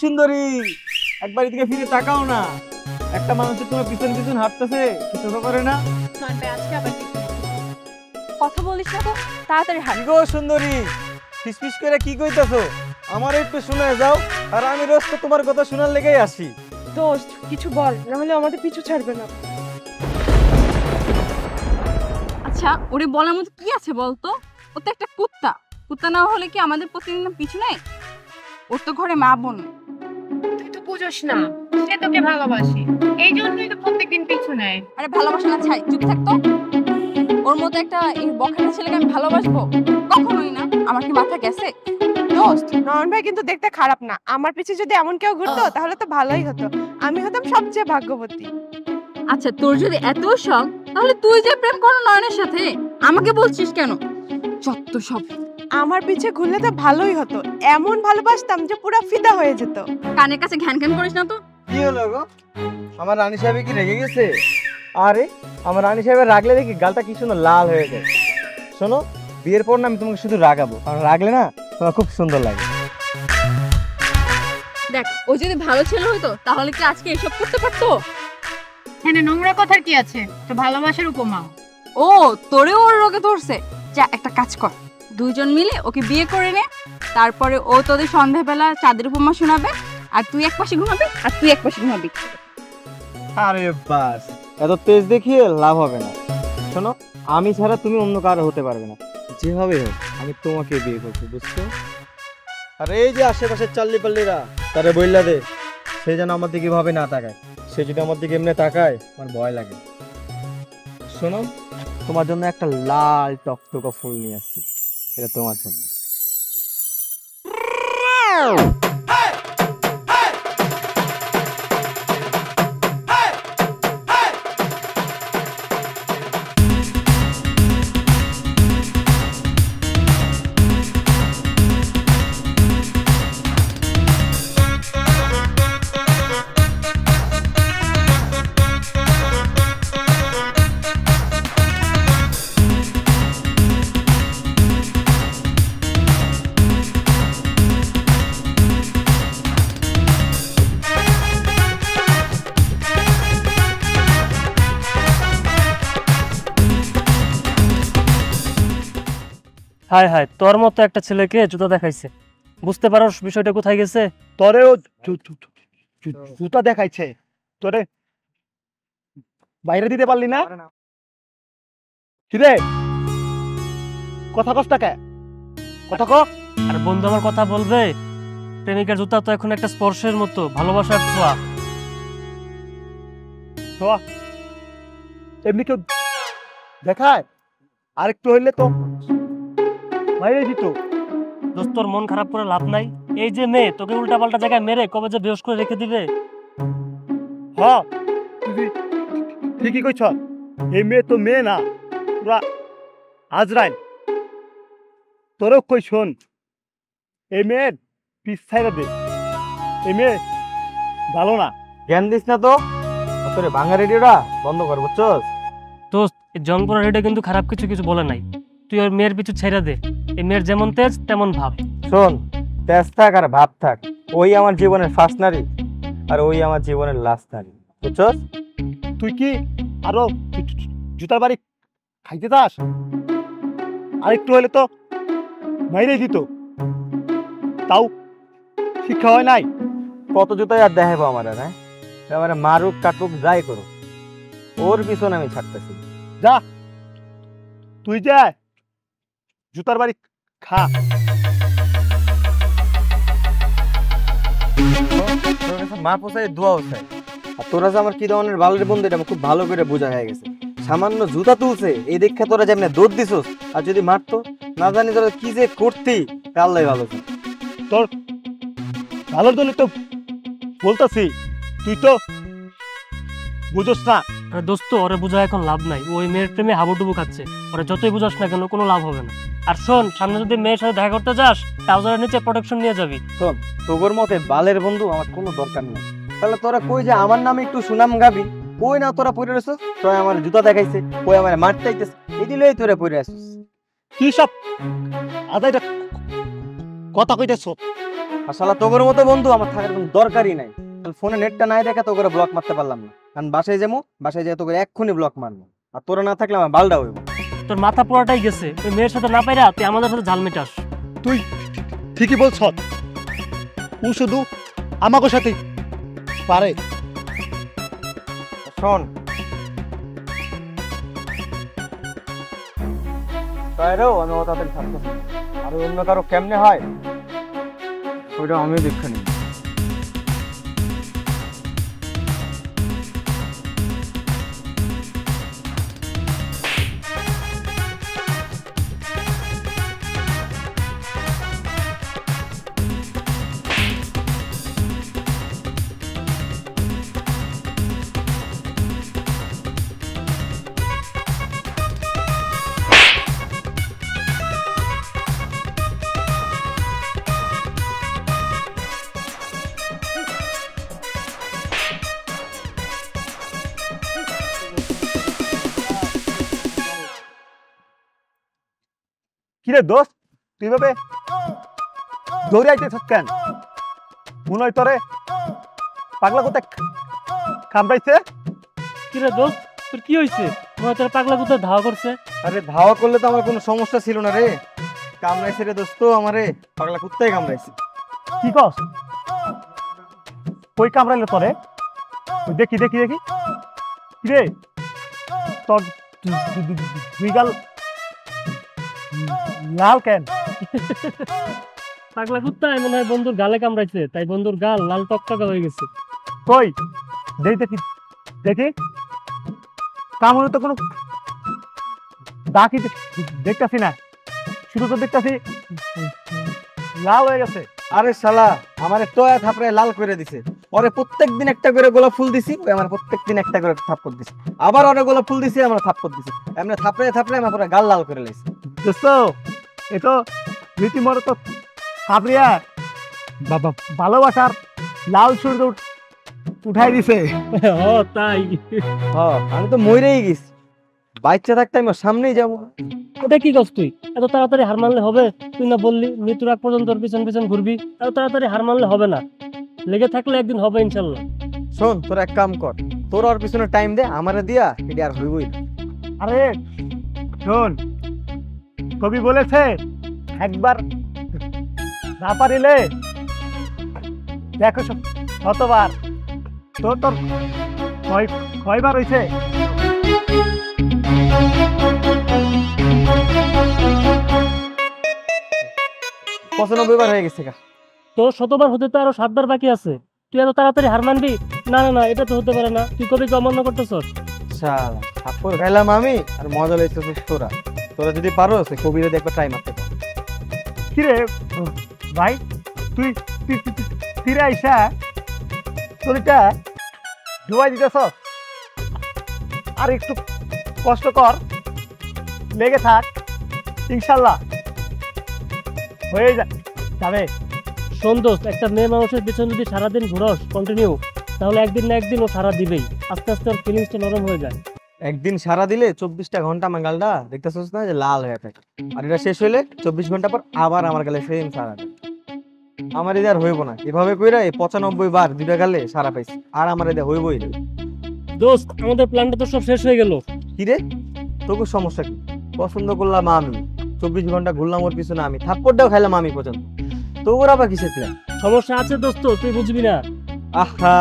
সুন্দরী, একবার এদিকে ফিরে তাকাও না। একটা মানুষের তোমার পিছন পিছন হাঁটতেছে, কিছু করে না? আজকে আবার কথা বলিস না তো, তাড়াতাড়ি হাঁট। গো সুন্দরী, ফিসফিস করে কি কইতাছো? আমার একটু শুনে যাও, আর আমি রোজ তো তোমার কথা শোনার লেগেই আসি। দোস্ত কিছু বল, নাহলে আমাদের পিছু ছাড়বে না। আচ্ছা, ওরে বলার মতো কি আছে বলতো? ও তো একটা কুত্তা। কুত্তা না হলে কি আমাদের প্রতিদিন পিছু নেয়? ওর তো ঘরে মা বোন। তুই তো বুঝোস না, সে তোকে ভালোবাসে, এই জন্যই তো প্রত্যেকদিন পিছু নেয়। আরে ভালোবাসা না ছাই, চুপ থাকতো। ওর মতো একটা এই বখাটে ছেলেকে আমি ভালোবাসবো? কখনোই না। আমার কি মাথা গেছে? দোস্ত, নয়ন ভাই কিন্তু দেখতে খারাপ না। আমার পিছে যদি এমন কেউ ঘুরতো তাহলে তো ভালোই হতো, আমি হতাম সবচেয়ে ভাগ্যবতী। আচ্ছা, তোর যদি এত শখ, তাহলে তুই যে প্রেম করো নয়নের সাথে, আমাকে বলছিস কেন? যত সব। আমার পিছে ঘুরলে তো ভালোই হতো, এমন ভালোবাসতাম যে পুরো ফিদা হয়ে যেত। কানের কাছে ঘ্যান ঘ্যান করিস না তো। কি হলো গো? আমার রানী সাহেব কি রেগে গেছে? আরে আমার রানী সাহেবের রাগলে দেখি গালটা কি সুন্দর লাল হয়ে যায়। শোনো, বিয়ের পর না আমি তোমাকে শুধু রাগাবো, কারণ রাগলে না তোমার খুব সুন্দর লাগে। দেখ, ও যদি ভালো ছেলে হতো তাহলে কি আজকে এসব করতে পারতো? এখানে নোংরা কথার কি আছে? তো ভালোবাসার উপমা। ও, তোরে ওর রোগে ধরছে। যা, একটা কাজ কর, দুইজন মিলে ওকে বিয়ে করে নে। তারপরে ও তোদের সন্ধ্যাবেলা চাঁদের উপমা শোনাবে, আর তুই এক পাশে ঘুমাবি আর তুই এক পাশে ঘুমাবি। আরে বাস, এত তেজ দেখিয়ে লাভ হবে না। শোনো, আমি ছাড়া তুমি অন্য কারো হতে পারবে না। যেভাবে হোক আমি তোমাকে বিয়ে করছি, বুঝছো? আর এই যে আশেপাশের চাল্লি পাল্লিরা, তারে বইলা দে সে যেন আমার দিকে ভাবে না তাকায়। সে যদি আমার দিকে এমনি তাকায় আমার ভয় লাগে। শোনো, তোমার জন্য একটা লাল টকটকা ফুল নিয়ে আসছি, এটা তোমার জন্য। হায় হায়, তোর মতো একটা ছেলেকে জুতা দেখাইছে, বুঝতে পারোস বিষয়টা কোথায় গেছে? তোরেও জুতা দেখাইছে, তোরে বাইরে দিতে পারলি না? কিরে কথা কস টাকা কথা ক। আর বন্ধু আমার কথা বলবে? প্রেমিকার জুতা তো এখন একটা স্পর্শের মতো, ভালোবাসার ছোঁয়া। ছোঁয়া এমনি কেউ দেখায়? আরেকটু হইলে তো বাইরে দিত। দোস্ত, তোর মন খারাপ করে লাভ নাই। এই যে মেয়ে তোকে উল্টা পাল্টা জায়গায় মেরে কবে যে বেহুশ করে রেখে দিবে। হ্যাঁ তুই ঠিকই কইছ, এই মেয়ে তো মেয়ে না, পুরা আজরাইল। তোরও কই শোন, এই মেয়ের পিস ছাইড়া দে, এই মেয়ে ভালো না। জ্ঞান দিস না তো, তোরে ভাঙা রেডিওটা বন্ধ কর, বুঝছস? দোস্ত, এই জংপুরা রেডিও কিন্তু খারাপ কিছু কিছু বলে নাই। তুই ওর মেয়ের পিছু ছেড়ে দে। এই মেয়ের যেমন তেজ তেমন ভাব। শোন, তেজ থাক আর ভাব থাক, ওই আমার জীবনের ফার্স্ট নারী আর ওই আমার জীবনের লাস্ট নারী, বুঝছস? তুই কি আরো জুতার বাড়ি খাইতে চাস? আরেকটু হলে তো মাইরে দিত, তাও শিক্ষা হয় নাই। কত জুতাই আর দেখাবো আমার, হ্যাঁ? আমার মারুক কাটুক যাই করুক, ওর পিছনে আমি ছাড়তেছি। যা তুই যা জুতার বাড়ি খা। মা পোষায় দোয়া চাই, আর তোরা যে আমার কি ধরনের ভালোর বন্ধু এটা আমার খুব ভালো করে বোঝা হয়ে গেছে। সামান্য জুতা তুলছে এই দেখে তোরা যেমন দৌড় দিছস, আর যদি মারতো না জানি তোরা কি যে করতি, আল্লাহ ভালো। তোর ভালোর জন্য তো বলতেছি, তুই তো বুঝোস না। আরে দোস্ত, ওরে বোঝা এখন লাভ নাই। ওই মেয়ের প্রেমে হাবুডুবু খাচ্ছে। ওরে যতই বুঝাস না কেন কোনো লাভ হবে না। আর শোন, সামনে যদি মেয়ের সাথে দেখা করতে যাস, ট্রাউজারের নিচে প্রোটেকশন নিয়ে যাবি। শোন, তোর মতে বালের বন্ধু আমার কোনো দরকার নেই। তাহলে তোরা কই যে আমার নামে একটু সুনাম গাবি, কই না তোরা পড়ে রয়েছিস? তোরা আমার জুতা দেখাইছে, কই আমার মারতে আইতেছে, এই দিলেই তোরা পড়ে আসিস। কি সব আদায়টা কথা কইতেছ? আর শালা তোর মতো বন্ধু আমার থাকার কোনো দরকারই নাই। ফোনে নেটটা নাই দেখে তো করে ব্লক মারতে পারলাম না, কারণ বাসায় যাবো, বাসায় যেয়ে তোকে এক্ষুনি ব্লক মারবো, আর তোরা না থাকলে আমার বালডা হইব। তোর মাথা পুরাটাই গেছে, ওই মেয়ের সাথে না পাইরা তুই আমাদের সাথে ঝাল মেটাস। তুই ঠিকই বলছ, ও শুধু আমাকে সাথে পারে। শোন তাইরেও আমি ও তাদের থাকতেছি, আর অন্য কারো কেমনে হয় ওইটা আমিও দেখে নিই। কিরে দোস্ত, তুই ভাবে দৌড়ে আইতেছিস কেন? মনে হয় তোরে পাগলা কোথায় কামড়াইছে। কিরে দোস্ত, তোর কি হয়েছে? মনে তোর পাগলা কোথায় ধাওয়া করছে? আরে ধাওয়া করলে তো আমার কোনো সমস্যা ছিল না রে, কামড়াইছে রে দোস্ত আমারে, পাগলা কুত্তাই কামড়াইছে। কি কস? কই কামড়াইলো তোরে? ওই দেখি দেখি দেখি। কিরে তোর দুই গাল লাল কেন? পাগলা কুত্তায় মনে হয় বন্ধুর গালে কামড়াইছে, তাই বন্ধুর গাল লাল টকটকা হয়ে গেছে। কই দেখি দেখি দেখি, কামড়ে তো কোনো দাগই দেখতাছি না, শুধু তো দেখতাছি লাল হয়ে গেছে। আরে শালা আমারে টয়া থাপড়ে লাল করে দিছে, ওরে প্রত্যেকদিন একটা করে গোলাপ ফুল দিছি, ওই আমার প্রত্যেকদিন একটা করে থাপ্পড় দিছে, আবার ওরে গোলাপ ফুল দিছি, আমরা থাপ্পড় দিছি, এমনি থাপড়ে থাপড়ে আমার পুরো গাল লাল করে লাইছে। দোস্ত এ তো রীতিমতো তো কাবরিয়া বাবা ভালোবাসার লাল সূর্য উঠাই দিছে। ও তাই? হ্যাঁ আমি তো মইরেই গেছি, বাচ্চা থাকতে আমি ওর সামনেই যাবো। ওটা কি করছ তুই? এত তাড়াতাড়ি হার মানলে হবে? তুই না বললি মৃত্যুর আগ পর্যন্ত তোর পিছন পিছন ঘুরবি? এত তাড়াতাড়ি হার মানলে হবে না, লেগে থাকলে একদিন হবে ইনশাল্লাহ। শোন তোর এক কাম কর, তোর ওর পিছনে টাইম দে, আমারে দিয়া এটি আর হইবই না। আরে শোন, কবি বলেছে একবার না পারিলে দেখো শতবার। তোর তোর কয়বার হয়েছে? পঁচানব্বই বার হয়ে গেছে গা। তো শতবার হতে তো আরো 7 বার বাকি আছে, তুই এত তাড়াতাড়ি হার মানবি? না না না, এটা তো হতে পারে না, তুই কবি অমান্য করতেছস। শালা থাপ্পড় খাইলাম আমি আর মজা লাইতেছিস তোরা, তোরা যদি পারো সে কবিরে দেখবে ট্রাই মারতে পারো। কিরে ভাই, তুই ফিরে আইসা তোর এটা ধোয়াই দিতেছ, আর একটু কষ্ট কর, লেগে থাক, ইনশাল্লাহ হয়ে যাবে। শোন দোস্ত, একটা মেয়ে মানুষের পিছনে যদি সারাদিন ঘুরস কন্টিনিউ, তাহলে একদিন না একদিন ও সারা দিবেই, আস্তে আস্তে ওর ফিলিংসটা নরম হয়ে যায়। একদিন সারা দিলে 24টা ঘন্টা আমার গালটা দেখতেছিস না যে লাল হয়ে থাকে, আর এটা শেষ হইলে 24 ঘন্টা পর আবার আমার গালে সেম সারা দেয়। আমার এদের আর হইব না, এভাবে কইরা এই 95 বার দুইটা গালে সারা পাইছি, আর আমার এদের হইবই না। দোস্ত আমাদের প্ল্যানটা তো সব শেষ হয়ে গেল। কি রে তোকে সমস্যা কি? পছন্দ করলাম আমি, 24 ঘন্টা ঘুরলাম ওর পিছনে আমি, থাপ্পড়টাও খাইলাম আমি পর্যন্ত, তোর আবার কিসের প্ল্যান? সমস্যা আছে দোস্ত, তুই বুঝবি না। আহা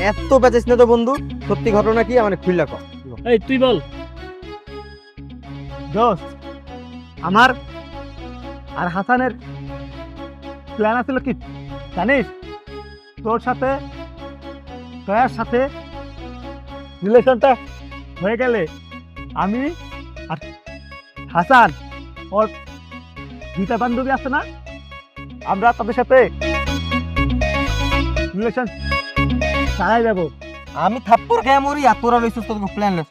এত বেঁচেছ না তো বন্ধু, সত্যি ঘটনা কি মানে খুললা কর। এই তুই বল। দোস্ত আমার আর হাসানের প্ল্যান আছিল কি জানিস? তোর সাথে তোর সাথে রিলেশনটা হয়ে গেলে আমি আর হাসান ওর দুইটা বান্ধবী আছে না, আমরা তাদের সাথে রিলেশন চালাই যাবো। আমি থাপ্পড় খেয়ে মরি আর তোরা লইছিস তোর প্ল্যান লইছ।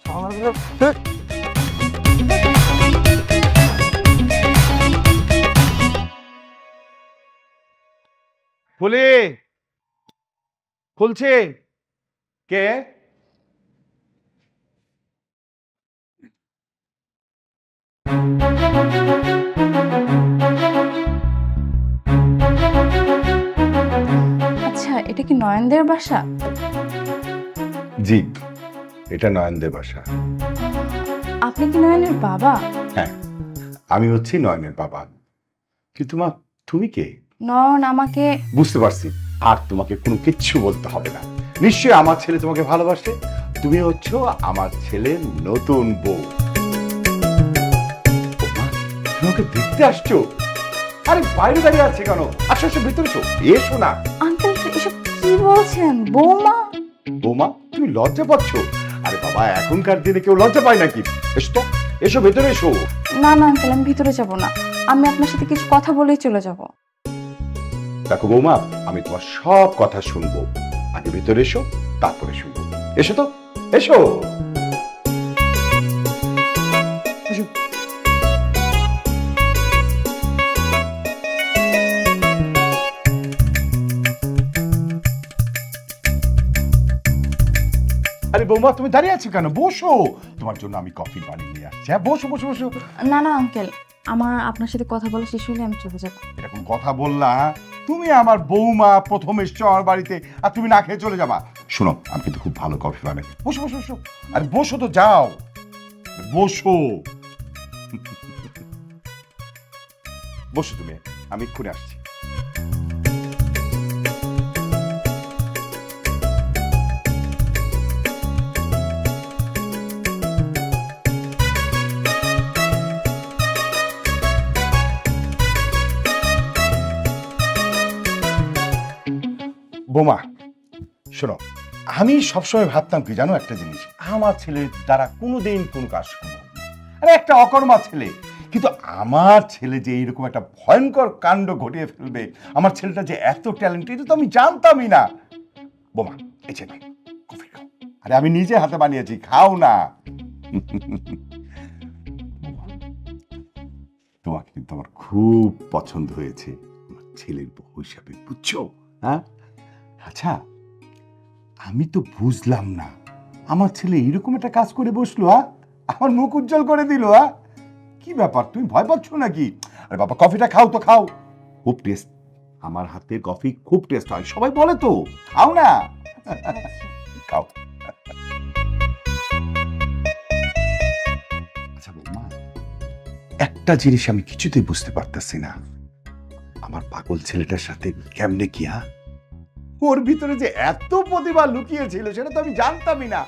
খুলি খুলছি। কে? এটা কি নয়নদের বাসা? জি, এটা নয়নদের বাসা। আপনি কি নয়নের বাবা? হ্যাঁ, আমি হচ্ছি নয়নের বাবা। কিন্তু মা, তুমি কে? নয়ন আমাকে... বুঝতে পারছি, আর তোমাকে কোনো কিচ্ছু বলতে হবে না। নিশ্চয়ই আমার ছেলে তোমাকে ভালোবাসে। তুমি হচ্ছ আমার ছেলের নতুন বউ। ও মা, তোমাকে দেখতে আসছো? আরে বাইরে দাঁড়িয়ে আছে কেন? আসো আসো, ভিতরে এসো। এসো না। আঙ্কেল এসব কি বলছেন? বৌমা? বৌমা, তুমি লজ্জা পাচ্ছ? আরে বাবা, এখনকার দিনে কেউ লজ্জা পায় নাকি? এসো তো, এসো ভেতরে এসো। না না আঙ্কেল, আমি ভিতরে যাব না। আমি আপনার সাথে কিছু কথা বলেই চলে যাব। দেখো বৌমা, আমি তোমার সব কথা শুনবো। আগে ভেতরে এসো, তারপরে শুনবো। এসো তো, এসো। এসো। আরে বৌমা, তুমি দাঁড়িয়ে আছো কেন? বসো, তোমার জন্য আমি কফি বানিয়ে নিয়ে আসছি। হ্যাঁ, বসো বসো বসো। না না আঙ্কেল, আমার আপনার সাথে কথা বলা শেষ হলে আমি চলে যাব। এরকম কথা বললা? তুমি আমার বৌমা, প্রথম এসছো আমার বাড়িতে, আর তুমি না খেয়ে চলে যাবা? শোনো, আমি কিন্তু খুব ভালো কফি বানাই। বসো বসো বসো। আরে বসো তো, যাও বসো। বসো তুমি, আমি এক্ষুনি আসছি। বোমা, শোনো, আমি সবসময় ভাবতাম কি জানো একটা জিনিস, আমার ছেলের দ্বারা কোনোদিন কোনো কাজ সম্ভব না। আরে একটা অকর্মা ছেলে, কিন্তু আমার ছেলে যে এইরকম একটা ভয়ঙ্কর কাণ্ড ঘটিয়ে ফেলবে, আমার ছেলেটা যে এত ট্যালেন্টেড, এটা তো আমি জানতামই না। বোমা, এই যে নাও, কফি খাও। আরে আমি নিজে হাতে বানিয়েছি, খাও না। তোমাকে কিন্তু আমার খুব পছন্দ হয়েছে আমার ছেলের বউ হিসাবে, বুঝছো? হ্যাঁ, আচ্ছা, আমি তো বুঝলাম না আমার ছেলে এরকম একটা কাজ করে বসলো, আমার মুখ উজ্জ্বল করে দিল। কি ব্যাপার, তুমি ভয় পাচ্ছ নাকি? আরে বাবা, কফিটা খাও তো, খাও। খুব টেস্ট, আমার হাতের কফি খুব টেস্ট হয়, সবাই বলে তো। খাও না, খাও। আচ্ছা বৌমা, একটা জিনিস আমি কিছুতেই বুঝতে পারতেছি না, আমার পাগল ছেলেটার সাথে কেমনে কি? ওর ভিতরে যে এত প্রতিভা লুকিয়ে ছিল সেটা তো আমি জানতামই না।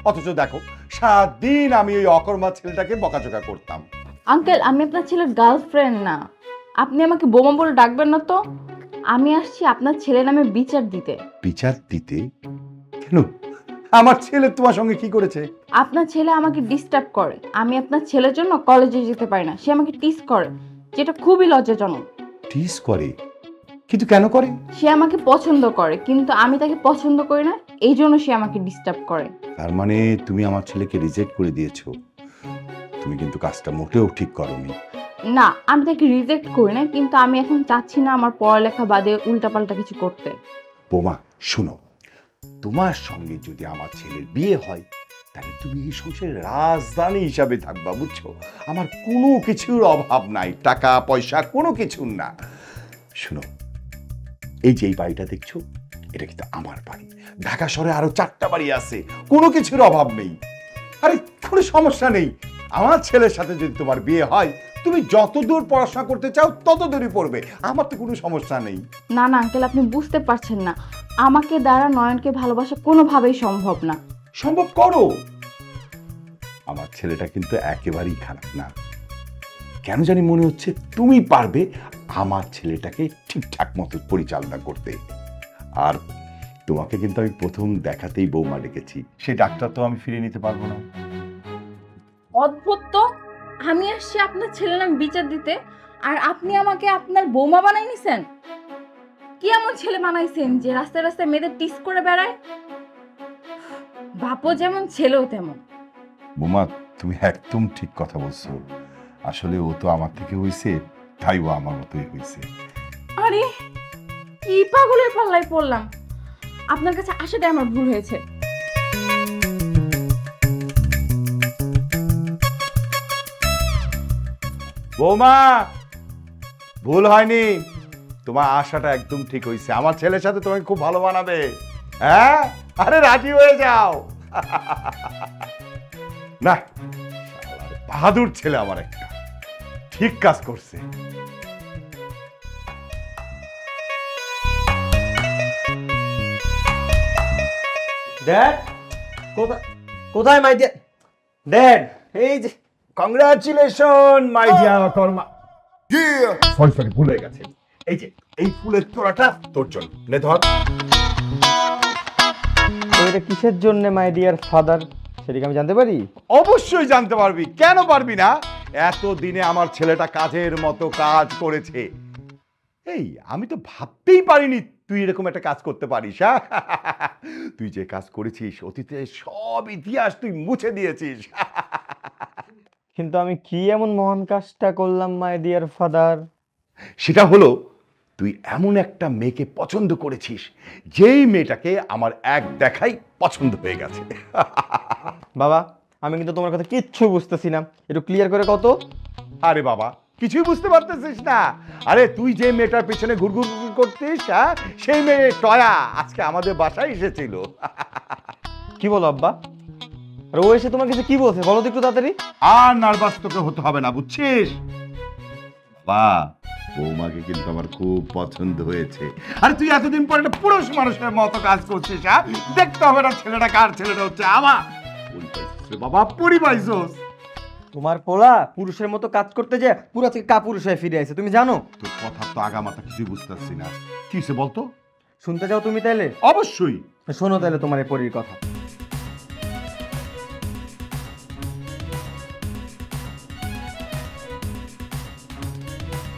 অথচ দেখো, সারাদিন আমি ওই অকর্মা ছেলেটাকে বকাঝকা করতাম। আঙ্কেল, আমি আপনার ছেলের গার্লফ্রেন্ড না। আপনি আমাকে বোমা বলে ডাকবেন না তো। আমি আসছি আপনার ছেলের নামে বিচার দিতে। বিচার দিতে? কেন? আমার ছেলে তোমার সঙ্গে কি করেছে? আপনার ছেলে আমাকে ডিস্টার্ব করে। আমি আপনার ছেলের জন্য কলেজে যেতে পারি না। সে আমাকে টিজ করে, যেটা খুবই লজ্জাজনক। টিজ করে? কিন্তু কেন করে? সে আমাকে পছন্দ করে, কিন্তু আমি তাকে পছন্দ করি না, এই জন্য সে আমাকে ডিস্টার্ব করে। তার মানে তুমি আমার ছেলেকে রিজেক্ট করে দিয়েছো। তুমি কিন্তু কাজটা মোটেও ঠিক করোনি। না, আমি তাকে রিজেক্ট করি না, কিন্তু আমি এখন চাচ্ছি না আমার পড়ালেখা বাদে উল্টাপাল্টা কিছু করতে। বোমা, শোনো, তোমার সঙ্গে যদি আমার ছেলের বিয়ে হয়, তাহলে তুমি এই সংসারের রাজধানী হিসাবে থাকবা, বুঝছো? আমার কোনো কিছুর অভাব নাই, টাকা পয়সা কোনো কিছুর না। শোনো, এই যে এই বাড়িটা দেখছো, এটা কিন্তু আমার বাড়ি। ঢাকা শহরে আরো 4টা বাড়ি আছে, কোনো কিছুর অভাব নেই। আরে কোনো সমস্যা নেই, আমার ছেলের সাথে যদি তোমার বিয়ে হয়, তুমি যত দূর পড়াশোনা করতে চাও তত দূরই পড়বে, আমার তো কোনো সমস্যা নেই। না না আঙ্কেল, আপনি বুঝতে পারছেন না, আমাকে দ্বারা নয়নকে ভালোবাসা কোনোভাবেই সম্ভব না। সম্ভব করো। আমার ছেলেটা কিন্তু একেবারেই খারাপ না। কেন জানি মনে হচ্ছে তুমি পারবে আমার ছেলেটাকে ঠিকঠাক মতো পরিচালনা করতে। আর তোমাকে কিন্তু আমি প্রথম দেখাতেই বৌমা ডেকেছি, সেই ডাক্তার তো আমি ফিরিয়ে নিতে পারবো না। অদ্ভুত তো, আমি আসছি আপনার ছেলের নামে বিচার দিতে, আর আপনি আমাকে আপনার বৌমা বানাই নিছেন। কি এমন ছেলে বানাইছেন যে রাস্তায় রাস্তায় মেয়েদের টিস করে বেড়ায়? বাপও যেমন, ছেলেও তেমন। বৌমা, তুমি একদম ঠিক কথা বলছো। আসলে ও তো আমার থেকে হয়েছে, তাই ও আমার মতোই হয়েছে। আরে কি পাগলের পাল্লায় পড়লাম। আপনার কাছে আসাটাই আমার ভুল হয়েছে। বৌমা, ভুল হয়নি, তোমার আশাটা একদম ঠিক হয়েছে, আমার ছেলের সাথে তোমাকে খুব ভালো মানাবে। হ্যাঁ, আরে রাজি হয়ে যাও। না, শালার বাহাদুর ছেলে আমার একটা, ঠিক কাজ করছে। ড্যাড, কোথায় মাই ডিয়ার ড্যাড? এই যে congratulation my dear Karma. Sorry ভুলে গেছে। এই যে এই ফুলের তোড়াটা তোর জন্য, নে ধর। তো এটা কিসের জন্য মাই ডিয়ার ফাদার, সেটা কি আমি জানতে পারি? অবশ্যই জানতে পারবি, কেন পারবি না? এতদিনে আমার ছেলেটা কাজের মতো কাজ করেছে। এই আমি তো ভাবতেই পারিনি তুই এরকম একটা কাজ করতে পারিস। হ্যাঁ, তুই যে কাজ করেছিস অতীতে সব ইতিহাস তুই মুছে দিয়েছিস। কিন্তু আমি কি এমন মহান কাজটা করলাম মাই ডিয়ার ফাদার? সেটা হলো তুই এমন একটা মেয়েকে পছন্দ করেছিস যেই মেয়েটাকে আমার এক দেখাই পছন্দ হয়ে গেছে। বাবা, আমি কিন্তু তোমার কথা কিচ্ছু বুঝতেছি না, একটু ক্লিয়ার করে কত। আরে বাবা, কিছুই বুঝতে পারতেছিস না? আরে তুই যে মেয়েটার পেছনে ঘুরঘুর করতিস, হ্যাঁ, সেই মেয়ে টয়া আজকে আমাদের বাসায় এসেছিল। কি বলো আব্বা? আর ও এসে তোমার কাছে কি বলছে বলো তো একটু তাড়াতাড়ি। আর নার্ভাস তোকে হতে হবে না, বুঝছিস? বাবা, বৌমাকে কিন্তু আমার খুব পছন্দ হয়েছে। আর তুই এতদিন পর একটা পুরুষ মানুষের মতো কাজ করছিস, হ্যাঁ? দেখতে হবে না ছেলেটা কার, ছেলেটা হচ্ছে আমার। বাবা, পুরি পাইছস। তোমার পোলা পুরুষের মতো কাজ করতে যে পুরো থেকে কাপুরুষ হয়ে ফিরে আসে, তুমি জানো? তোর কথা তো আগামাথা কিছুই বুঝতেছি না, কি হয়েছে বলতো? শুনতে চাও তুমি তাইলে? অবশ্যই শোনো তাহলে তোমার এই পরীর কথা।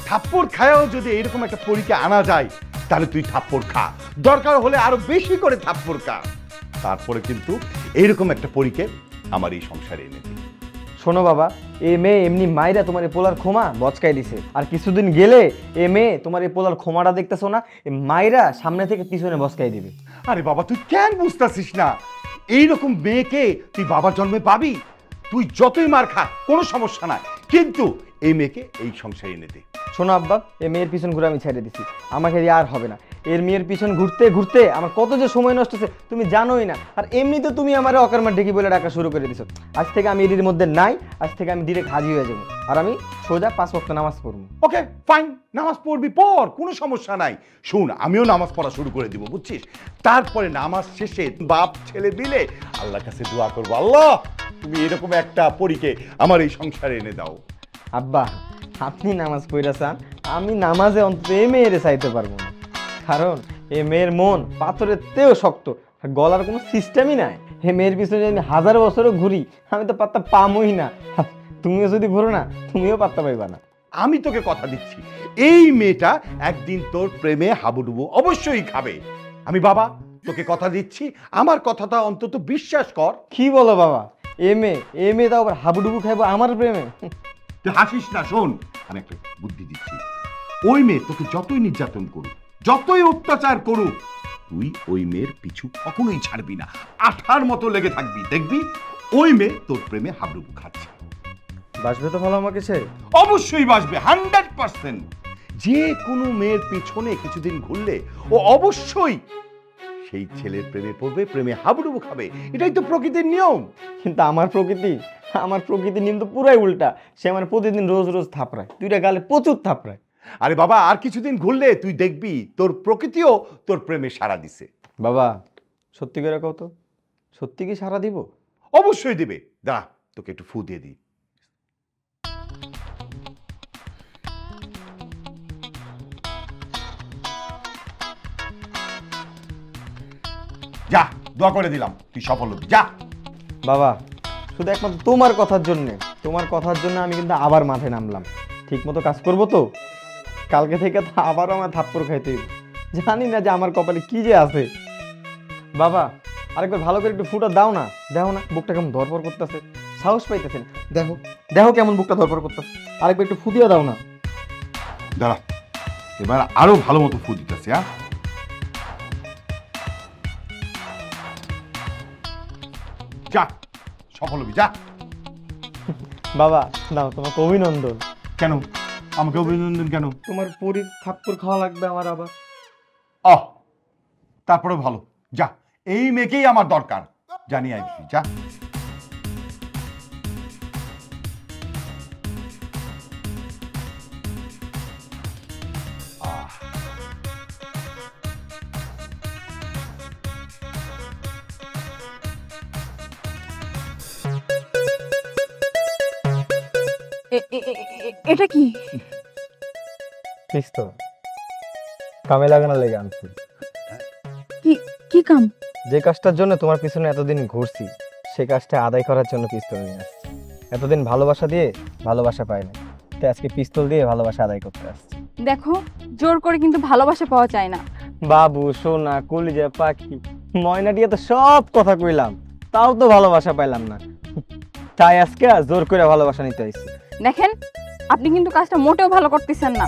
থাপ্পড় খায়ও যদি এরকম একটা পরীকে আনা যায় তাহলে তুই থাপ্পড় খা, দরকার হলে আরো বেশি করে থাপ্পড় খা, তারপরে কিন্তু এইরকম একটা পরীকে আমার এই সংসারে এনে দিই। শোনো বাবা, এ মেয়ে এমনি মাইরা তোমার এই পোলার ক্ষমা বচকাই দিছে, আর কিছুদিন গেলে এ মেয়ে তোমার এই পোলার ক্ষমাটা দেখতেছো না, এই মাইরা সামনে থেকে পিছনে বচকাই দিবে। আরে বাবা, তুই কেন বুঝতেছিস না? এইরকম মেয়েকে তুই বাবার জন্মে পাবি? তুই যতই মার খা কোনো সমস্যা নাই, কিন্তু এই মেয়েকে এই সংসারে এনে দে। শোনো আব্বা, এই মেয়ের পিছন ঘুরে আমি ছেড়ে দিছি, আমাকে দিয়ে আর হবে না। এর মেয়ের পিছন ঘুরতে ঘুরতে আমার কত যে সময় নষ্ট হচ্ছে তুমি জানোই না। আর এমনিতে তুমি আমার অকর্মার ঢেকি বলে ডাকা শুরু করে দিছো। আজ থেকে আমি এর মধ্যে নাই, আজ থেকে আমি ডিরেক্ট হাজির হয়ে যাবো, আর আমি সোজা 5 ওয়াক্ত নামাজ পড়বো। ওকে ফাইন, নামাজ পড়বি পর, কোনো সমস্যা নাই। শুন, আমিও নামাজ পড়া শুরু করে দিব, বুঝছিস? তারপরে নামাজ শেষে বাপ ছেলে মিলে আল্লাহর কাছে দোয়া করবো, আল্লাহ তুমি এরকম একটা পরীকে আমার এই সংসারে এনে দাও। আব্বা, আপনি নামাজ পড়া চান, আমি নামাজে অন্তত এ মেয়েরে চাইতে পারবো না, কারণ এ মেয়ের মন পাথরের তেও শক্ত, আর গলার কোনো সিস্টেমই নাই। এ মেয়ের পিছনে আমি 1000 বছরও ঘুরি, আমি তো পাত্তা পামই না। তুমিও যদি ঘুরো না, তুমিও পাত্তা পাইবা না। আমি তোকে কথা দিচ্ছি, এই মেয়েটা একদিন তোর প্রেমে হাবুডুবু অবশ্যই খাবে। আমি বাবা তোকে কথা দিচ্ছি, আমার কথাটা অন্তত বিশ্বাস কর। কি বলো বাবা? এ মেয়ে তাও আবার হাবুডুবু খাইবো আমার প্রেমে? তুই হাসিস না, শোন আমি একটা বুদ্ধি দিচ্ছি। ওই মেয়ে তোকে যতই নির্যাতন করুক, যতই অত্যাচার করুক, তুই ওই মেয়ের পিছু কখনোই ছাড়বি না, আঠার মতো লেগে থাকবি, দেখবি ওই মেয়ে তোর প্রেমে হাবুডুবু খাচ্ছে। বাসবে তো ভালো আমাকে সে? অবশ্যই বাসবে, 100%। যে কোনো মেয়ের পিছনে কিছুদিন ঘুরলে ও অবশ্যই সেই ছেলের প্রেমে পড়বে, প্রেমে হাবুডুবু খাবে, এটাই তো প্রকৃতির নিয়ম। কিন্তু আমার প্রকৃতির নিয়ম তো পুরাই উল্টা। সে আমার প্রতিদিন রোজ রোজ থাপড়ায়, 2টা গালে প্রচুর থাপড়ায়। আরে বাবা, আর কিছুদিন ঘুরলে তুই দেখবি তোর প্রকৃতিও তোর প্রেমে সাড়া দিছে। বাবা সত্যি করে কও তো, সত্যি কি সারা দিব? অবশ্যই দিবে, দাঁড়া তোকে একটু ফু দিয়ে দিই। যা, দোয়া করে দিলাম, তুই সফল হবি, যা। বাবা শুধু একমাত্র তোমার কথার জন্য আমি কিন্তু আবার মাঠে নামলাম। ঠিক মতো কাজ করবো তো, কালকে থেকে তো আবারও আমার থাপ্পড় খাইতে হইব। জানি না যে আমার কপালে কি যে আছে। বাবা আরেকবার ভালো করে একটু ফুটা দাও না, দেখো না বুকটা কেমন ধরপড় করতেছে, সাহস পাইতেছে না। দেখো কেমন বুকটা ধরপড় করতেছে, আরেকবার একটু ফুটিয়ে দাও না। দাঁড়া, এবার আরো ভালো মতো ফু দিতেছে। হ্যাঁ, যা, সফল হবি, যা। বাবা নাও তোমাকে অভিনন্দন। কেন, আমাকে অভিনন্দন কেন? তোমার পরীর থাপ্পড় খাওয়া লাগবে আমার আবার। আহ, তারপরে ভালো, যা, এই মেয়েকেই আমার দরকার, জানি আসবি, যা। এটা কি? পিস্তল কামে লাগানো লেগে আনছি। কি কাম? যে কাজটার জন্য তোমার পিছনে এতদিন ঘুরছি সেই কাজটা আদায় করার জন্য পিস্তল নিয়ে আসছি। এতদিন ভালোবাসা দিয়ে ভালোবাসা পাই না, তাই আজকে পিস্তল দিয়ে ভালোবাসা আদায় করতে আসছি। দেখো, জোর করে কিন্তু ভালোবাসা পাওয়া যায় না। বাবু, সোনা, কলিজা পাখি, ময়না দিয়ে তো সব কথা কইলাম, তাও তো ভালোবাসা পাইলাম না, তাই আজকে জোর করে ভালোবাসা নিতে আইছি। দেখেন, আপনি কিন্তু কাজটা মোটেও ভালো করতেছেন না।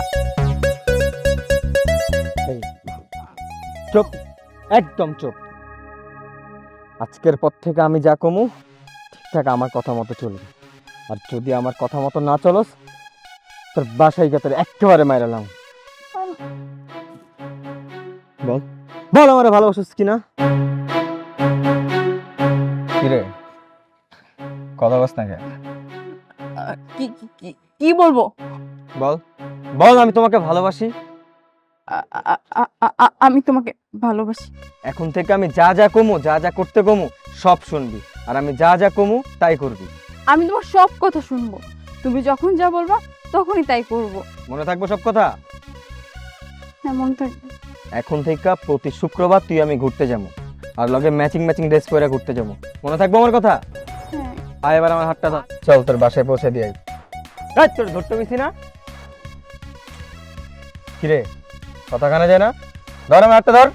চুপ, একদম চুপ। আজকের পর থেকে আমি যা কমু ঠিকঠাক আমার কথা মতো চলবে, আর যদি আমার কথা মতো না চলস তোর বাসায় গিয়ে তোর একেবারে মাইরালাম। বল বল, আমার ভালোবাসিস কিনা? কিরে, কথা বস না কেন? কি বলবো? বল বল, আমি তোমাকে ভালোবাসি। আমি তোমাকে ভালোবাসি। এখন থেকে আমি যা যা কমু, যা যা করতে কমু সব শুনবি, আর আমি যা যা কমু তাই করবি। আমি তোমার সব কথা শুনবো, তুমি যখন যা বলবা তখনই তাই করব। মনে থাকবো সব কথা? হ্যাঁ, মনে থাকবে। এখন থেকে প্রতি শুক্রবার তুই আমি ঘুরতে যাবো, আর লগে ম্যাচিং ম্যাচিং ড্রেস পরে ঘুরতে যাবো। মনে থাকবো আমার কথা? হ্যাঁ। আয় এবার আমার হাতটা ধর, চল তোর বাসায় পৌঁছে দিয়ে আই। তোর ধরতে পেরেছি না? কিরে, কথা কানে যায় না? ধর আমার হাতটা ধর।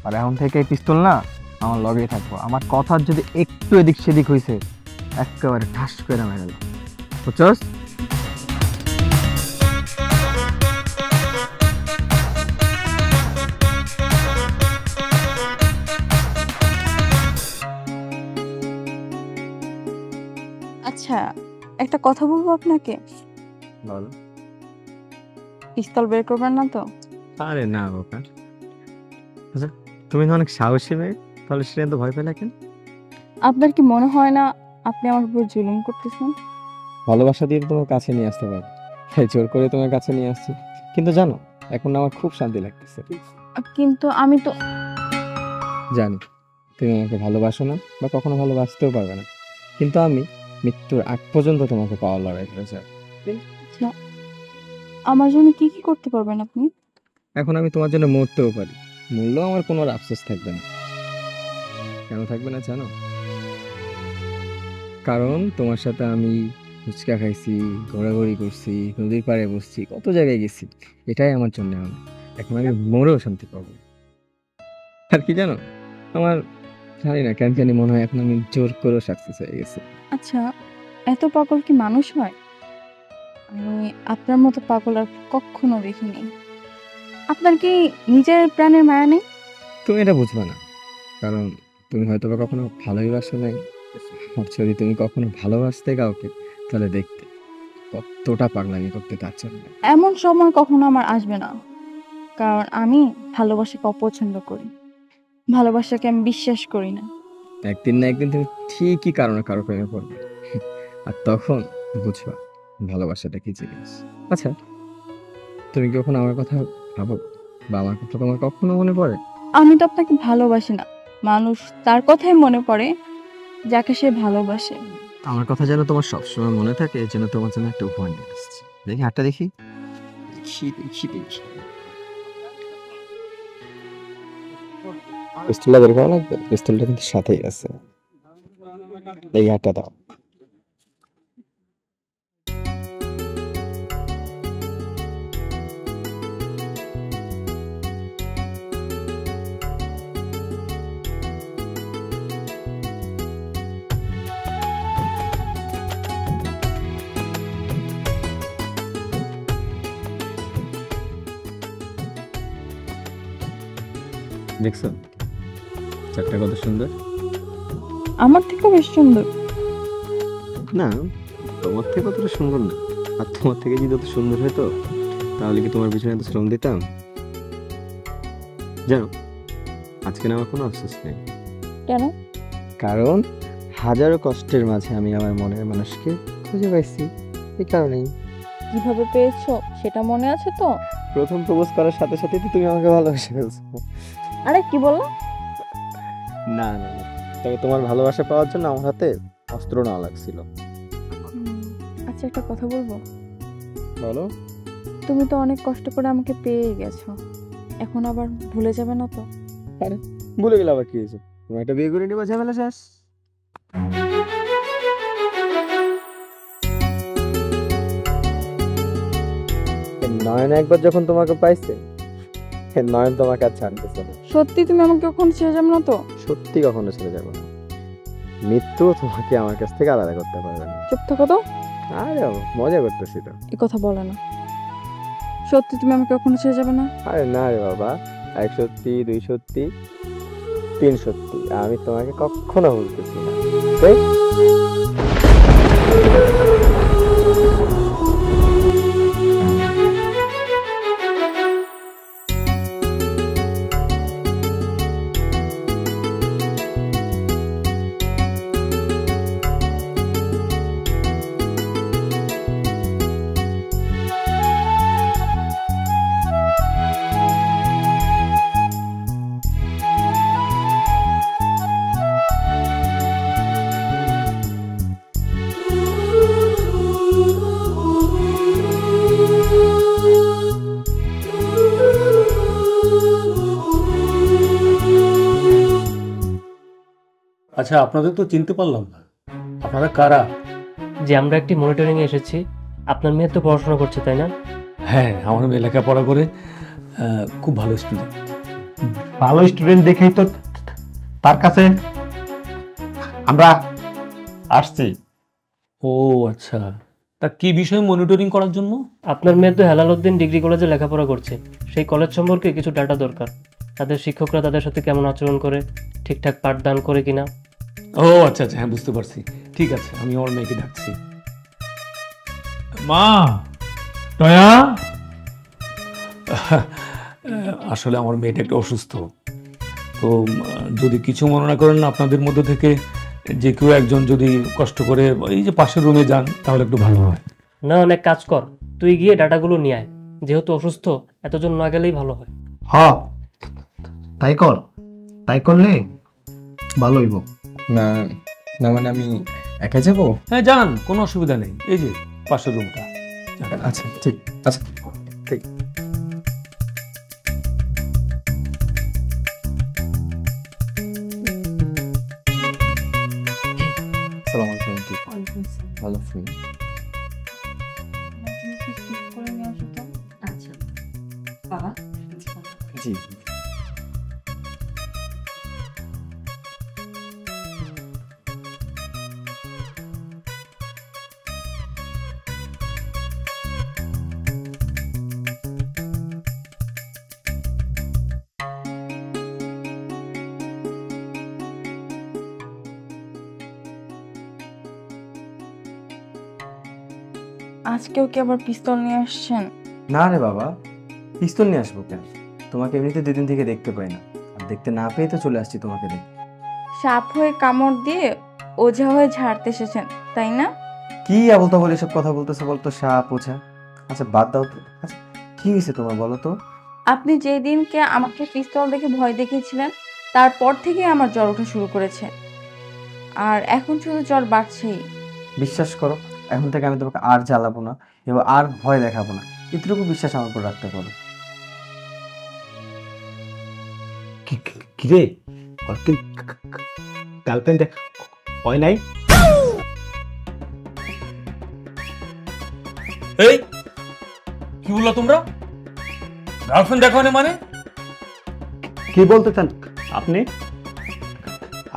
আর এখন থেকে এই পিস্তল না আমার লগেই থাকবো। আমার কথার যদি একটু এদিক সেদিক হয়েছে একেবারে ঠাস করে মেরে গেল, বুঝছস? আচ্ছা, একটা কথা বলবো আপনাকে। বল। পিস্তল বের করবেন না তো? আরে না বাবা, আচ্ছা তুমি তো অনেক সাহসী মেয়ে, তাহলে সেটা তো ভয় পেলে কেন? আপনার কি মনে হয় না আপনি আমার উপর জুলুম করতেছেন? ভালোবাসা দিয়ে তোমার কাছে নিয়ে আসতে পারি, তাই জোর করে তোমার কাছে নিয়ে আসছি। কিন্তু জানো, এখন আমার খুব শান্তি লাগতেছে। কিন্তু আমি তো জানি তুমি আমাকে ভালোবাসো না, বা কখনো ভালোবাসতেও পারবে না, কিন্তু আমি মৃত্যুর আগ পর্যন্ত তোমাকে পাওয়ার লড়াই করে যাই। আমার জন্য কি কি করতে পারবেন আপনি? এখন আমি তোমার জন্য মরতেও পারি, মরলেও আমার কোনো আফসোস থাকবে না। কেন থাকবে না জানো? কারণ তোমার সাথে আমি ফুচকা খাইছি, ঘোরাঘুরি করছি, নদীর পাড়ে বসছি, কত জায়গায় গেছি, এটাই আমার জন্য আমি এখন আমি মরেও শান্তি পাবো। আর কি জানো, আমার জানি না কেন জানি মনে হয় এখন আমি জোর করেও সাকসেস হয়ে গেছি। আচ্ছা, এত পাগল কি মানুষ হয়? আমি আপনার মতো পাগল আর কখনো দেখিনি। আপনার কি নিজের প্রাণের মায়া নেই? তুমি এটা বুঝবে না, কারণ তুমি হয়তো বা কখনো ভালোই বাসো নাই। আর যদি তুমি কখনো ভালোবাসতে কাউকে, তাহলে দেখতে কতটা পাগলামি করতে তার জন্য। এমন সময় কখনো আমার আসবে না, কারণ আমি ভালোবাসাকে অপছন্দ করি, ভালোবাসাকে আমি বিশ্বাস করি না। একদিন না একদিন তুমি ঠিকই কারো না কারো প্রেমে পড়বে, আর তখন বুঝবা ভালোবাসাটা কি জিনিস। আচ্ছা, তুমি কি কখনো আমার কথা ভাবো, বা আমার কথা তোমার কখনো মনে পড়ে? আমি তো আপনাকে ভালোবাসি না, মানুষ তার কথাই মনে পড়ে যাকে সে ভালোবাসে। আমার কথা যেন তোমার সবসময় মনে থাকে, যেন তোমার জন্য একটা উপহার নিয়ে আসছি। দেখি হাতটা দেখি, দেখি দেখি দেখি। পিস্তলটা বের করা লাগবে, পিস্তলটা কিন্তু সাথেই আছে। এই হাতটা দাও। দেখছো, বাচ্চাটা কত সুন্দর। আমার থেকে বেশ সুন্দর। না, তোমার থেকে অতটা সুন্দর না। আর তোমার থেকে যদি অত সুন্দর হতো তাহলে কি তোমার পিছনে এত শ্রম দিতাম? জানো, আজকে না আমার কোনো আফসোস নেই। কেন? কারণ হাজারো কষ্টের মাঝে আমি আমার মনের মানুষকে খুঁজে পাইছি, এই কারণেই। কিভাবে পেয়েছো সেটা মনে আছে তো? প্রথম প্রপোজ করার সাথে সাথে তো তুমি আমাকে ভালোবেসে ফেলছো। আরে কি বললো? না না না, তবে তোমার ভালোবাসা পাওয়ার জন্য আমার হাতে অস্ত্র না লাগছিল। আচ্ছা, একটা কথা বলবো? বলো। তুমি তো অনেক কষ্ট করে আমাকে পেয়ে গেছো, এখন আবার ভুলে যাবে না তো? ভুলে গেলে আবার কি হয়েছে? তুমি একটা বিয়ে করে নিবা, ঝামেলা শেষ। নয়ন একবার যখন তোমাকে পাইছে, নয়ন তোমাকে আর ছাড়তেছে না। সত্যি তুমি আমাকে কখনো ছেড়ে যাবে না তো? সত্যি কখনো ছেড়ে যাবো না। মৃত্যু তোমাকে আমার কাছ থেকে আলাদা করতে পারবে না। চুপ থাকো তো। আরে মজা করতেছি তো। এ কথা বলে না। সত্যি তুমি আমাকে কখনো ছেড়ে যাবে না? আরে না রে বাবা, 1 সত্যি, 2 সত্যি, 3 সত্যি, আমি তোমাকে কখনো ভুলতেছি না। ঠিক? আচ্ছা, আপনাদের তো চিনতে পারলাম না, আপনারা কারা? যে আমরা একটি মনিটরিং এ এসেছি। আপনার মেয়ে তো পড়াশোনা করছে, তাই না? হ্যাঁ, আমার মেয়ে লেখাপড়া করে খুব ভালো স্টুডেন্ট। ভালো স্টুডেন্ট দেখেই তো তার কাছে আমরা আসছি। ও আচ্ছা, তা কি বিষয়ে মনিটরিং করার জন্য? আপনার মেয়ে তো হেলালউদ্দিন ডিগ্রি কলেজে লেখাপড়া করছে, সেই কলেজ সম্পর্কে কিছু ডাটা দরকার। তাদের শিক্ষকরা তাদের সাথে কেমন আচরণ করে, ঠিকঠাক পাঠদান করে কিনা। ও আচ্ছা আচ্ছা, হ্যাঁ বুঝতে পারছি। ঠিক আছে, আমি আমার মেয়েকে ডাকছি। মা, টয়া। আসলে আমার মেয়েটা একটু অসুস্থ, তো যদি কিছু মনে না করেন, আপনাদের মধ্যে থেকে যে কেউ একজন যদি কষ্ট করে এই যে পাশের রুমে যান তাহলে একটু ভালো হয়। না, অনেক কাজ কর, তুই গিয়ে ডাটাগুলো নিয়ে আয়। যেহেতু অসুস্থ, এতজন না গেলেই ভালো হয়। হ্যাঁ, তাই কর, তাই করলে ভালো হইব। না না, মানে আমি একা যাব? হ্যাঁ যান, কোনো অসুবিধা নেই, এই যে পাশের রুমটা। আচ্ছা ঠিক আছে, ঠিক। সালাম আলাইকুম। ভালো ফ্রেন্ড। আচ্ছা বাবা। জি। আজকেও কি আবার পিস্তল নিয়ে আসছেন? না রে বাবা, পিস্তল নিয়ে আসবো কেন? তোমাকে এমনিতে 2 দিন থেকে দেখতে পাই না, আর দেখতে না পেয়ে তো চলে আসছি তোমাকে দেখতে। সাপ হয়ে কামড় দিয়ে ওঝা হয়ে ঝাড়তে এসেছেন, তাই না? কি বলতে বলে এসব কথা বলতেছো বলতো, সাপ ওঝা? আচ্ছা বাদ দাও তো। আচ্ছা কি হয়েছে তোমার বলো তো? আপনি যেই দিনকে আমাকে পিস্তল দেখে ভয় দেখিয়েছিলেন, তারপর থেকে আমার জ্বর ওঠা শুরু করেছে, আর এখন শুধু জ্বর বাড়ছেই। বিশ্বাস করো, এখন থেকে আমি তোমাকে আর জ্বালাবো না এবং আর ভয় দেখাবো না, এটুকু বিশ্বাস আমার উপর রাখতে পারো। কিরে, গার্লফ্রেন্ড হয় নাই? এই কি বললা তোমরা? গার্লফ্রেন্ড দেখো না মানে? কি বলতে চান আপনি?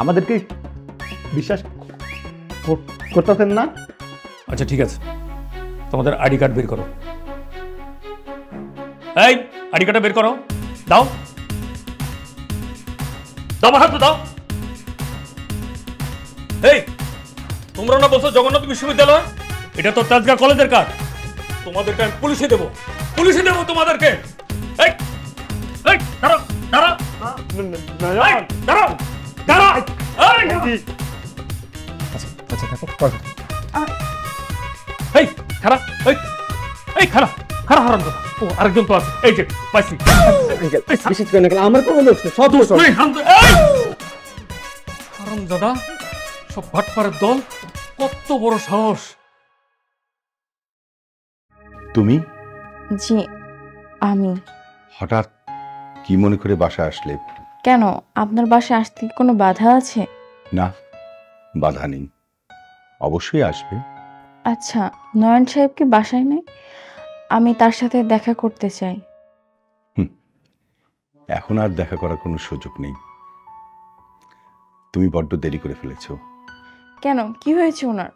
আমাদেরকে বিশ্বাস করতেছেন না? আচ্ছা ঠিক আছে, তোমাদের আইডি কার্ড বের করো। এই আইডি কার্ডটা বের করো, দাও। দাও আমার হাতে দাও। এই তোমরা না বলছো জগন্নাথ বিশ্ববিদ্যালয়, এটা তো তাজগাঁ কলেজের কাজ। তোমাদেরকে আমি পুলিশে দেবো তোমাদেরকে। এই এই দাঁড়াও দাঁড়াও এই, দাঁড়াও দাঁড়াও এই! আচ্ছা দেখো কথা এই খারাপ এই খারাপ হারাম কথা। ও আরেকজন তো আছে, এই যে পাইছি। বিশেষ করে না, আমার কোনো দোষ নেই, সব দোষ ওর। হারাম দাদা, সব ভাটপাড়ের দল, কত বড় সাহস। তুমি জি আমি। হঠাৎ কি মনে করে বাসায় আসলে? কেন, আপনার বাসায় আসতে কি কোনো বাধা আছে? না, বাধা নেই, অবশ্যই আসবে। আচ্ছা, নয়ন সাহেব কি বাসায় নেই? আমি তার সাথে দেখা করতে চাই। এখন আর দেখা করার কোনো সুযোগ নেই, তুমি বড্ড দেরি করে ফেলেছো। কেন, কি হয়েছে ওনার?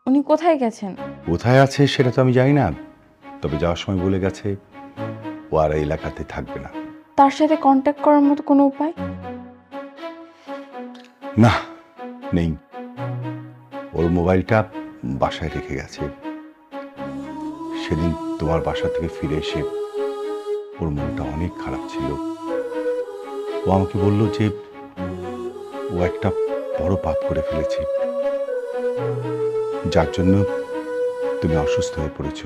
উনি কোথায় গেছেন? কোথায় আছে সেটা তো আমি জানি না, তবে যাওয়ার সময় বলে গেছে ও আর এই এলাকাতে থাকবে না। তার সাথে কন্ট্যাক্ট করার মতো কোনো উপায়? না, নেই। ওর মোবাইলটা বাসায় রেখে গেছে। সেদিন তোমার বাসা থেকে ফিরে এসে ওর মনটা অনেক খারাপ ছিল। ও আমাকে বলল যে ও একটা বড় পাপ করে ফেলেছে, যার জন্য তুমি অসুস্থ হয়ে পড়েছ।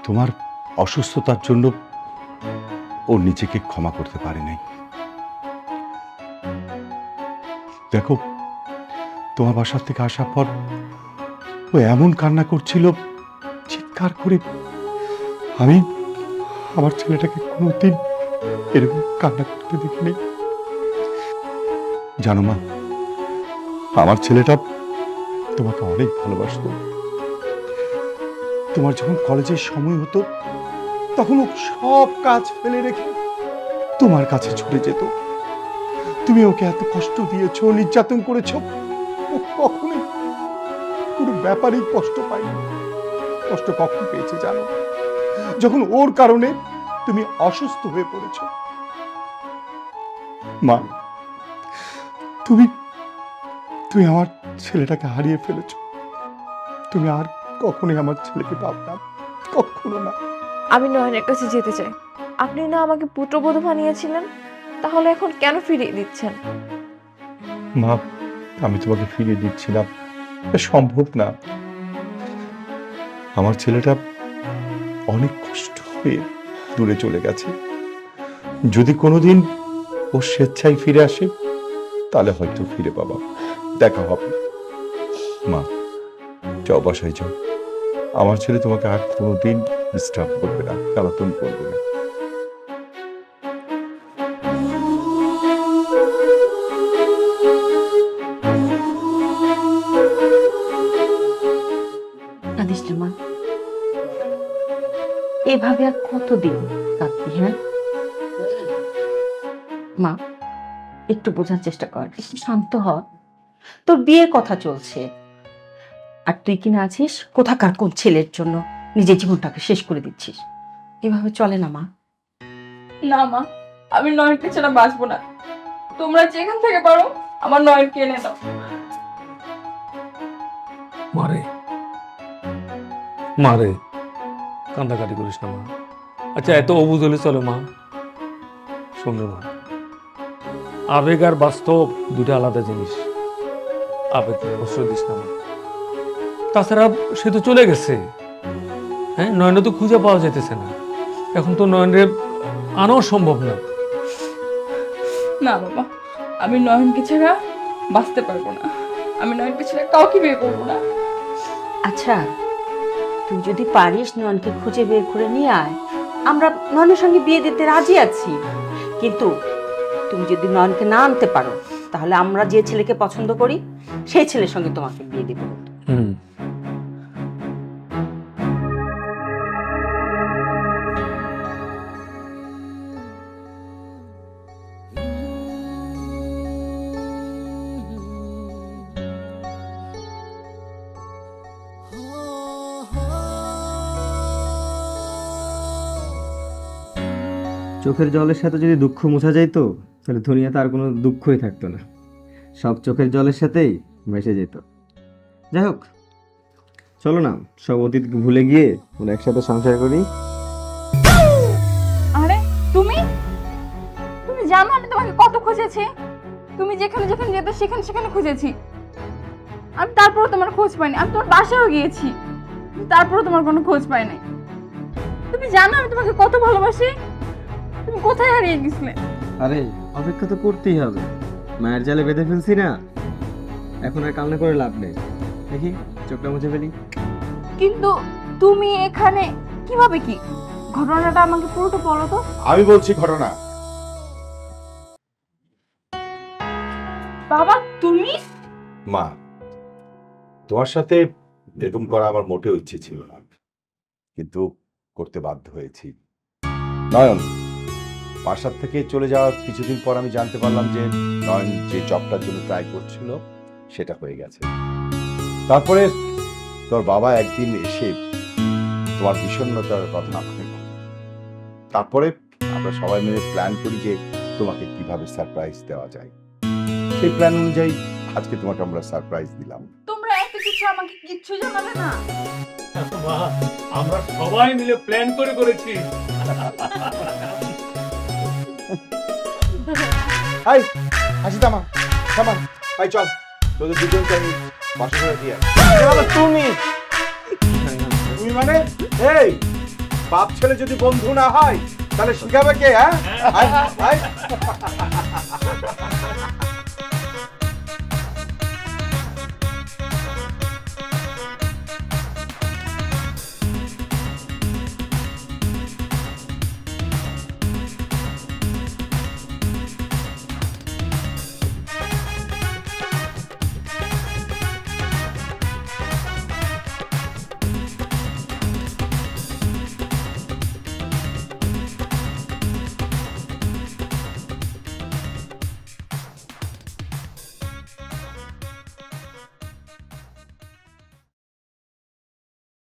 তোমার অসুস্থতার জন্য ও নিজেকে ক্ষমা করতে পারে নাই। দেখো, তোমার বাসার থেকে আসার পর ও এমন কান্না করছিল, চিৎকার করে। আমি আমার ছেলেটাকে কোনোদিন এরকম কান্না করতে দেখিনি। জানো মা, আমার ছেলেটা তোমাকে অনেক ভালোবাসত। তোমার যখন কলেজের সময় হতো তখন ও সব কাজ ফেলে রেখে তোমার কাছে ছুটে যেত। তুমি ওকে এত কষ্ট দিয়েছো, নির্যাতন করেছো, ও কখনোই কোনো ব্যাপারেই কষ্ট পায়নি। কষ্ট কখন পেয়েছে জানো? যখন ওর কারণে তুমি অসুস্থ হয়ে পড়েছো। মা, তুমি তুমি আমার ছেলেটাকে হারিয়ে ফেলেছো। তুমি আর কখনোই আমার ছেলেকে পাবে না, কখনো না। আমি নয়নের কাছে যেতে চাই। আপনি না আমাকে পুত্রবধূ বানিয়েছিলেন, তাহলে এখন কেন ফিরিয়ে দিচ্ছেন? মা, আমি তোমাকে ফিরিয়ে দিচ্ছিলাম, এটা সম্ভব না। আমার ছেলেটা অনেক কষ্ট হয়ে দূরে চলে গেছে। যদি কোনোদিন ও স্বেচ্ছায় ফিরে আসে তাহলে হয়তো ফিরে পাবা, দেখা হবে। মা, যাও বাসায় যাও। আমার ছেলে তোমাকে আর কোনোদিন ডিস্টার্ব করবে না, জ্বালাতন করবে না। কাঁদিস না মা, এভাবে আর কতদিন কাঁদবি? হ্যাঁ মা, একটু বোঝার চেষ্টা কর, একটু শান্ত হ। তোর বিয়ের কথা চলছে, আর তুই কিনা আছিস কোথাকার কোন ছেলের জন্য নিজের জীবনটাকে শেষ করে দিচ্ছিস। এভাবে চলে না মা। না মা, আমি নয়নকে ছাড়া বাঁচবো না। তোমরা যেখান থেকে পারো আমার নয়নকে এনে দাও। মারে কান্দাকাটি করিস না মা। আচ্ছা, এত অবুঝ হলে চলে মা? শোনো মা, আবেগ আর বাস্তব দুটো আলাদা জিনিস। আবেগ কষ্ট দিস না মা। তাছাড়া সে তো চলে গেছে। হ্যাঁ, নয়নে তো খুঁজে পাওয়া যেতেছে না। এখন তো নয়নরে আনাও সম্ভব না। না বাবা, আমি নয়নকে ছাড়া বাঁচতে পারবো না। আমি নয়নকে ছাড়া কাউকে বিয়ে করবো না। আচ্ছা, তুই যদি পারিস নয়নকে খুঁজে বের করে নিয়ে আয়, আমরা নয়নের সঙ্গে বিয়ে দিতে রাজি আছি। কিন্তু তুমি যদি নয়নকে না আনতে পারো, তাহলে আমরা যে ছেলেকে পছন্দ করি সেই ছেলের সঙ্গে তোমাকে বিয়ে দেবো। চোখের জলের সাথে যদি দুঃখ মোছা যাইতো তাহলে দুনিয়াতে আর কোনো দুঃখই থাকতো না, সব চোখের জলের সাথেই ভেসে যেত। যাই হোক, চলো না সব অতীত ভুলে গিয়ে আমরা একসাথে সংসার করি। আরে তুমি তুমি জানো আমি তোমাকে কত খুঁজেছি, তুমি যেখানে যেখানে যেতে সেখানে সেখানে খুঁজেছি, আমি তারপরও তোমার খোঁজ পাইনি। আমি তোমার বাসায়ও গিয়েছি, তারপরও তোমার কোনো খোঁজ পাই নাই। তুমি জানো আমি তোমাকে কত ভালোবাসি, তুমি কোথায় হারিয়ে গেছিলে? আরে অপেক্ষা তো করতেই হবে, মায়ের জালে বেঁধে ফেলছি না, এখন আর কান্না করে লাভ নেই। দেখি চোখটা মুছে ফেলি। কিন্তু তুমি এখানে কিভাবে, কি ঘটনাটা আমাকে পুরোটা বলো তো। আমি বলছি ঘটনা। বাবা তুমি? মা, তোমার সাথে এরকম করা আমার মোটেও ইচ্ছে ছিল না, কিন্তু করতে বাধ্য হয়েছি। নয়ন বাসার থেকে চলে যাওয়ার কিছুদিন পর আমি জানতে পারলাম যে নয়ন যে জবটার জন্য ট্রাই করছিল সেটা হয়ে গেছে। তারপরে তোর বাবা একদিন এসে তোমার বিষণ্ণতার কথা আমাকে বলল। তারপরে আমরা সবাই মিলে প্ল্যান করি যে তোমাকে কিভাবে সারপ্রাইজ দেওয়া যায়। সেই প্ল্যান অনুযায়ী আজকে তোমাকে আমরা সারপ্রাইজ দিলাম। তোমরা এত কিছু আমাকে কিচ্ছু জানালে না। মা, আমরা সবাই মিলে প্ল্যান করে করেছি। হাই হাসি থামা থামা, ভাই চল তোদের দুজনকে আমি বাসা করে দিয়ে তুমি তুমি মানে এই বাপ ছেলে যদি বন্ধু না হয় তাহলে শিখাবে কে? হ্যাঁ